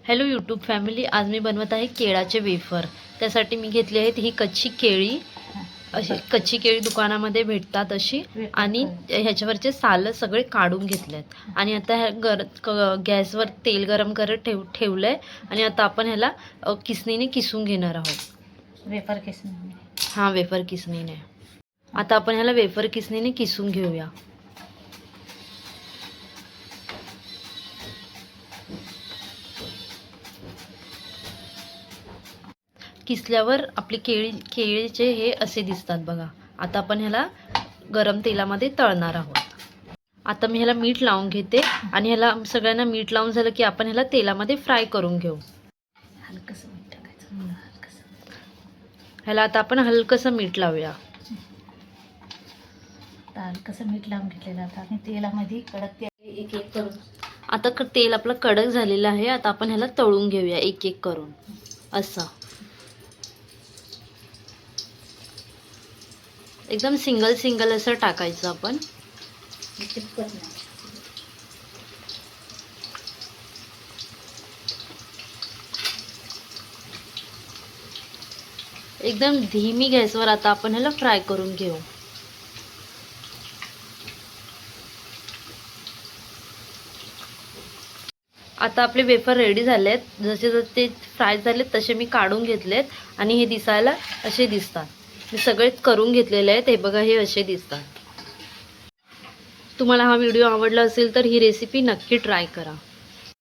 Hello YouTube family, आज मी बनवत आहे केळाचे वेफर। त्यासाठी मी घेतली आहेत ही कच्ची केळी। अशी कच्ची केळी दुकानामध्ये भेटतात अशी, आणि ह्याच्यावरचे साल सगळे काढून घेतलेत। आणि आता गॅसवर तेल गरम करत ठेवलंय आणि आता आपण ह्याला किसणीने किसून घेणार आहोत। वेफर किसणीने? हां, वेफर किसणीने। आता आपण ह्याला वेफर किसणीने किसून घेऊया। किसल्यावर आपली केळीचे हे असे दिसतात बघा। आता आपण ह्याला गरम तेलामध्ये तळणार आहोत। आता मी ह्याला मीठ लावून घेते आणि ह्याला सगळ्यांना मीठ लावून झालं की आपण ह्याला तेलामध्ये फ्राय करून घेऊ। हलकसं मीठ टाकायचं, हलकसं। ह्याला आता आपण हलकसं मीठ लावूया। हलकसं मीठ लावून घेतलेलं आता आणि तेलामध्ये कडक तेल एक एक करून। आता तेल आपलं कडक झालेलं आहे। आता आपण ह्याला तळून घेऊया एक एक करून असं। एकदम सिंगल सिंगल असं टाकायचं आपण। चिपकत नाही। एकदम धीमी गॅसवर आता आपण ह्याला फ्राय करून घेऊ। आता आपले वेफर रेडी झालेत। जसे जसे ते फ्राय झालेत तसे मी काढून घेतलेत आणि हे दिसायला असे दिसतात। मी सगळे करून घेतलेले आहेत। हे बघा, हे असे दिसतात। तुम्हाला हा व्हिडिओ आवडला असेल तर ही रेसिपी नक्की ट्राय करा।